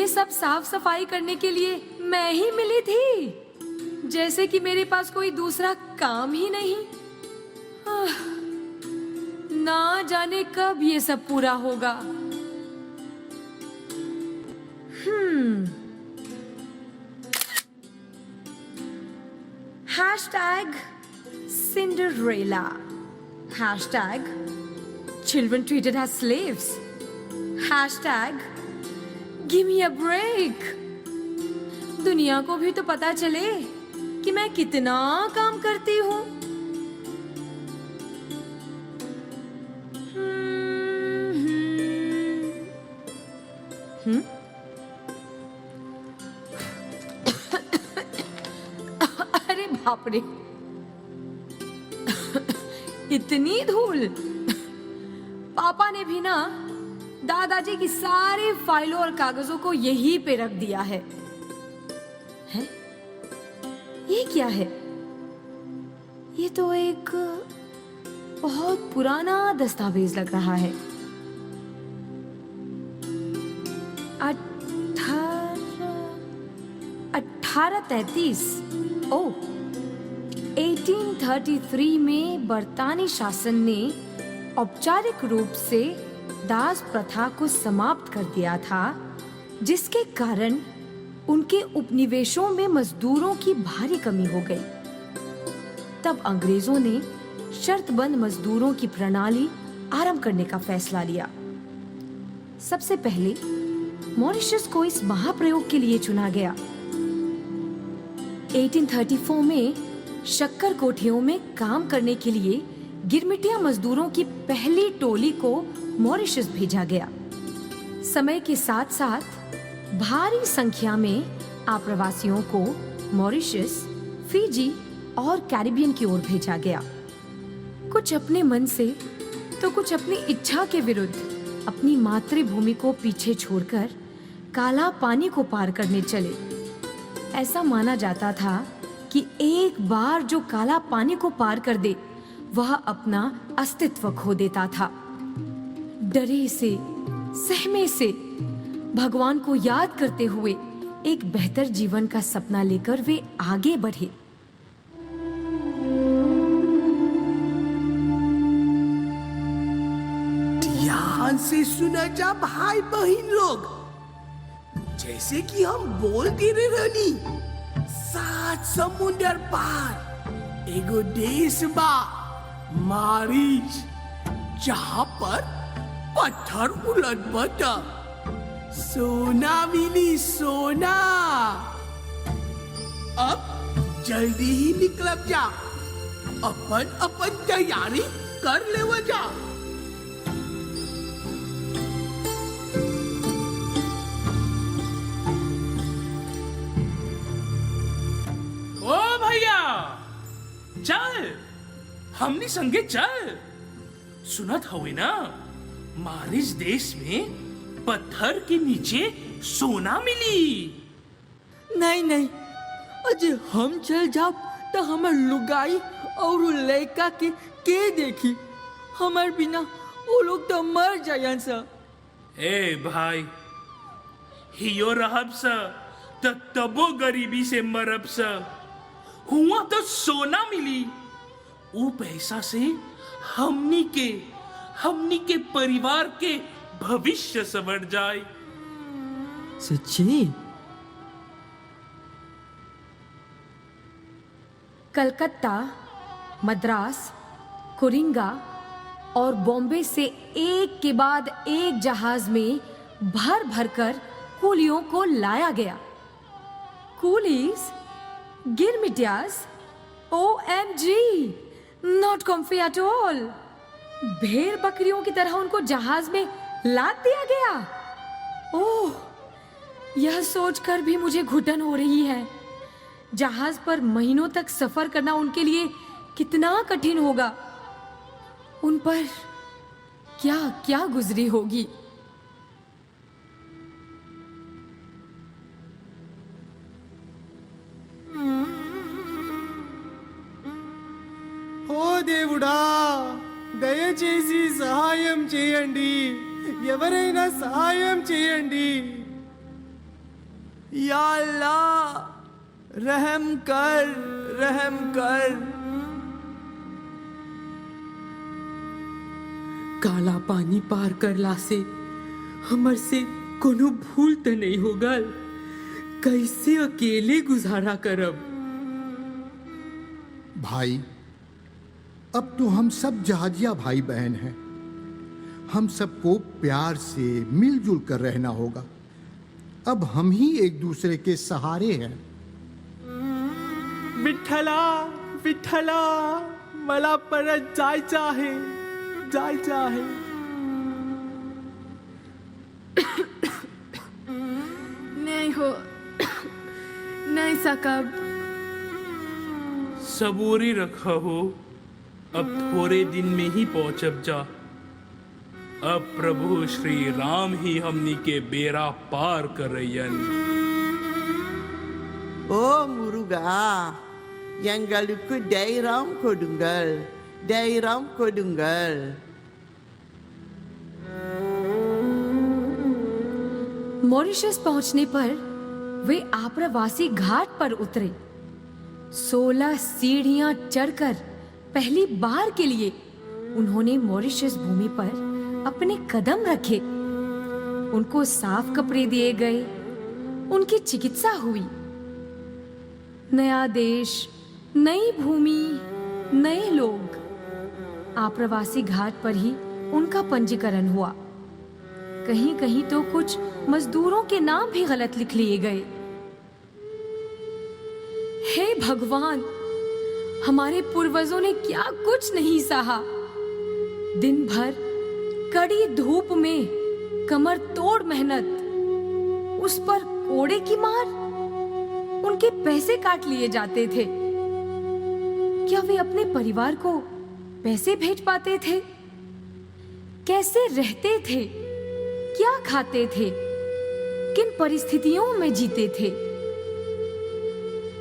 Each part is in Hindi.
ये सब साफ सफाई करने के लिए मैं ही मिली थी, जैसे कि मेरे पास कोई दूसरा काम ही नहीं। ना जाने कब ये सब पूरा होगा। Hashtag Cinderella. Hashtag children treated as slaves. Hashtag give me a break. दुनिया को भी तो पता चले कि मैं कितना काम करती हूँ। अरे बाप रे, इतनी धूल। पापा ने भी ना दादाजी की सारी फाइलों और कागजों को यहीं पे रख दिया है। हैं? ये क्या है? ये तो एक बहुत पुराना दस्तावेज लग रहा है। 1833। ओह, 1833 में बरतानी शासन ने औपचारिक रूप से दास प्रथा को समाप्त कर दिया था, जिसके कारण उनके उपनिवेशों में मजदूरों की भारी कमी हो गई। तब अंग्रेजों ने शर्तबंद मजदूरों की प्रणाली आरंभ करने का फैसला लिया। सबसे पहले मॉरिशस को इस महाप्रयोग के लिए चुना गया। 1834 में शक्कर कोठियों में काम करने के लिए गिरमिटिया मजदूरों की पहली टोली को मॉरिशस भेजा गया। समय के साथ साथ भारी संख्या में आप्रवासियों को मॉरिशस, फिजी और कैरिबियन की ओर भेजा गया। कुछ अपने मन से तो कुछ अपनी इच्छा के विरुद्ध अपनी मातृभूमि को पीछे छोड़कर काला पानी को पार करने चले। ऐसा माना जाता था कि एक बार जो काला पानी को पार कर दे, वह अपना अस्तित्व खो देता था। डरे से, सहमे से, भगवान को याद करते हुए एक बेहतर जीवन का सपना लेकर वे आगे बढ़े। ध्यान से सुना जा भाई बहन लोग, जैसे कि हम बोलते रहनी, 7 समुंदर पार एगो देश बा मॉरिशस, जहाँ पर पत्थर उलट बता सोना मिली सोना। अब जल्दी ही निकल जा, अपन अपन तैयारी कर ले जा। ओ भैया, चल हमनी संगे चल। सुनत हवे ना, मॉरिशस देश में पत्थर के नीचे सोना मिली। नहीं नहीं, अजय हम चल जाओ तो हमार लुगाई और लड़का के देखी। हमार बिना वो लोग तो मर जायन सा। ए भाई, हियो रहब सा तबो गरीबी से मरब सा। हुआ तो सोना मिली, वो पैसा से हमनी के परिवार के भविष्य संवर जाए। सच्ची? कलकत्ता, मद्रास, कुरिंगा और बॉम्बे से एक के बाद एक जहाज में भर भर कर कूलियों को लाया गया। कूलीज, गिरमिटियास, OMG, not comfy at all. भेड़ बकरियों की तरह उनको जहाज में लाद दिया गया। ओह, यह सोचकर भी मुझे घुटन हो रही है। जहाज पर महीनों तक सफर करना उनके लिए कितना कठिन होगा। उन पर क्या क्या गुजरी होगी। ఓ దేవుడా, దయచేసి సహాయం చేయండి, ఎవరైనా సహాయం చేయండి. या अल्लाह, रहम कर, रहम कर। काला पानी पार करला से हमर से कोनो भूल तो नहीं होगा। कैसे अकेले गुजारा करब। भाई, अब तो हम सब जहाजिया भाई बहन हैं। हम सबको प्यार से मिलजुल कर रहना होगा। अब हम ही एक दूसरे के सहारे हैं। विठ्ठला, विठ्ठला, मला परत जायचं आहे, जायचं आहे। नहीं हो, नहीं सकब। सबूरी रखा हो, अब थोड़े दिन में ही पहुंचब जा। अब प्रभु श्री राम ही हमनी के बेरा पार करयन। ஓ முருகா, எங்களுக்கு தைரியம் கொடுங்கள், தைரியம் கொடுங்கள்। मॉरिशस पहुंचने पर वे आप्रवासी घाट पर उतरे। 16 सीढ़ियां चढ़कर पहली बार के लिए उन्होंने मॉरिशस भूमि पर अपने कदम रखे। उनको साफ कपड़े दिए गए, उनकी चिकित्सा हुई। नया देश, नई भूमि, नए लोग। आप्रवासी घाट पर ही उनका पंजीकरण हुआ। कहीं कहीं तो कुछ मजदूरों के नाम भी गलत लिख लिए गए। हे भगवान, हमारे पूर्वजों ने क्या कुछ नहीं सहा। दिन भर कड़ी धूप में कमर तोड़ मेहनत, उस पर कोड़े की मार, उनके पैसे काट लिए जाते थे। क्या वे अपने परिवार को पैसे भेज पाते थे? कैसे रहते थे? क्या खाते थे? किन परिस्थितियों में जीते थे?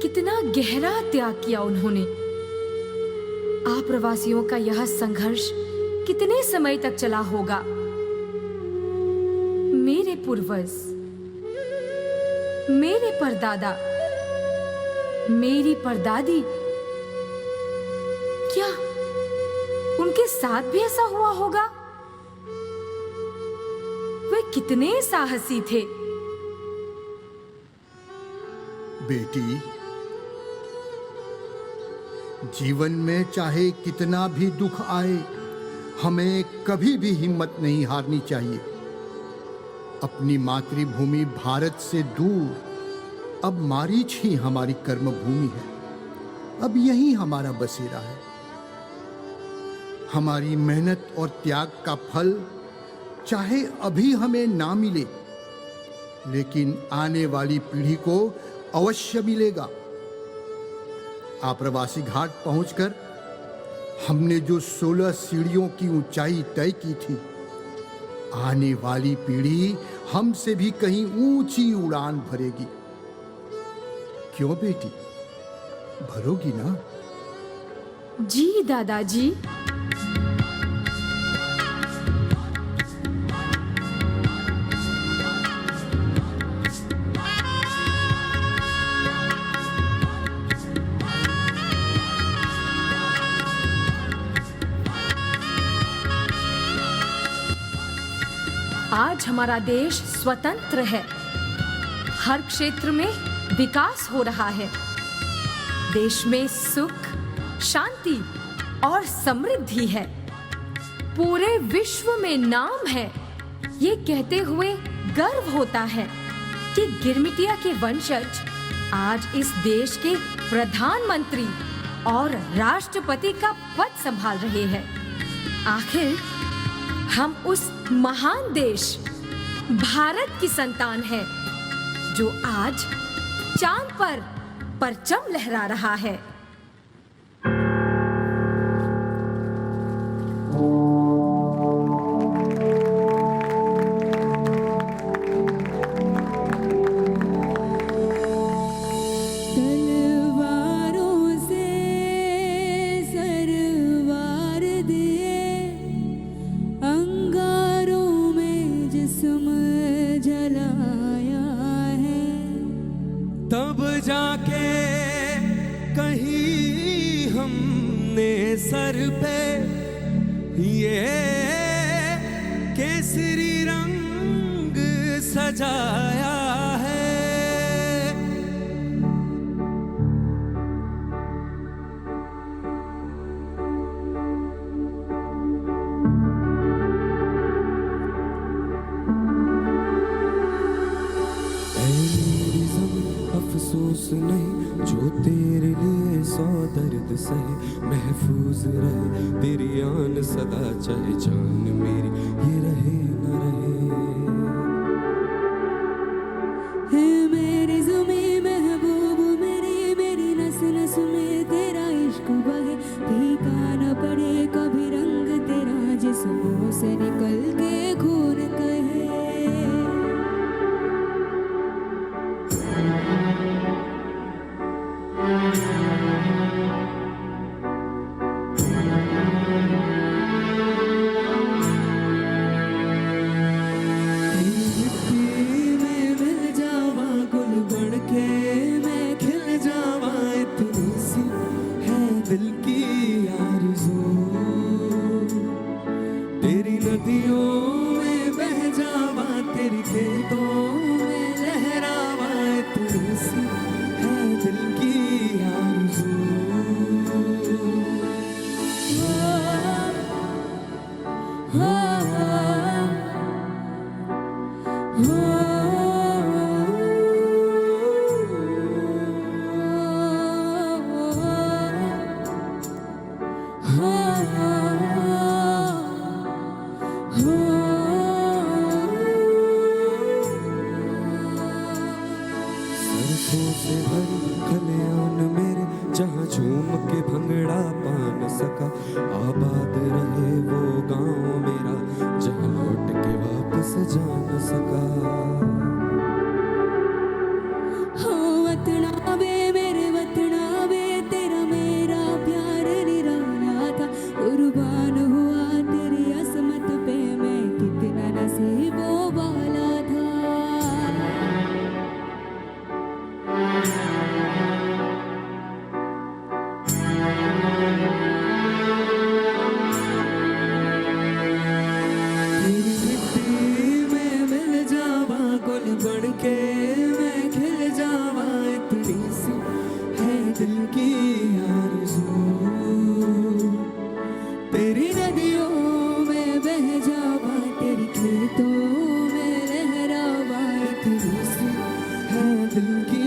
कितना गहरा त्याग किया उन्होंने। आप्रवासियों का यह संघर्ष कितने समय तक चला होगा? मेरे पूर्वज, मेरे परदादा, मेरी परदादी, क्या उनके साथ भी ऐसा हुआ होगा? वे कितने साहसी थे। बेटी, जीवन में चाहे कितना भी दुख आए, हमें कभी भी हिम्मत नहीं हारनी चाहिए। अपनी मातृभूमि भारत से दूर अब मारीच ही हमारी कर्म भूमि है। अब यही हमारा बसेरा है। हमारी मेहनत और त्याग का फल चाहे अभी हमें ना मिले, लेकिन आने वाली पीढ़ी को अवश्य मिलेगा। आप्रवासी घाट पहुंचकर हमने जो 16 सीढ़ियों की ऊंचाई तय की थी, आने वाली पीढ़ी हमसे भी कहीं ऊंची उड़ान भरेगी। क्यों बेटी, भरोगी ना? जी दादाजी। आज हमारा देश स्वतंत्र है। हर क्षेत्र में विकास हो रहा है। देश में सुख, शांति और समृद्धि है। पूरे विश्व में नाम है। ये कहते हुए गर्व होता है कि गिरमिटिया के वंशज आज इस देश के प्रधानमंत्री और राष्ट्रपति का पद संभाल रहे हैं। आखिर हम उस महान देश भारत की संतान हैं, जो आज चांद पर परचम लहरा रहा है। केसरी रंग सजाया है। अफसोस नहीं जो तेरे लिए 100 दर्द सहे, महफूज रहे तेरी आन सदा, चाहे जान मेरी ये रहे न रहे। मेरी ज़मीं महबूब मेरी, मेरी नस नस में तेरा इश्क बहे, फीका न पड़े कभी रंग तेरा, जिस्मों से निकल के खून कहे। दिल की आरज़ू तेरी नदियों में बह जावा, तेरी खेतों में लहरावा, तेरी सी है दिल की आरज़ू। सरसों से भरी खलियान मेरे, जहाँ झूम के भंगड़ा पा न सका, आबाद रहे वो गांव मेरा, जहाँ लौट के वापस जा न सका। हो वतना वे मेरे वतना वे, तेरा मेरा प्यार निराला था, कुर्बान हुआ तेरी असमत पे, मैं कितना नसीबों वाला था। तेरी मिट्टी में मिल जावा, गुल बन के मैं खिल जावा, इतनी सी है दिल की आरज़ू। तेरी नदियों में बह जावा, तेरी खेतों में लहरावा, इतनी सी है दिल की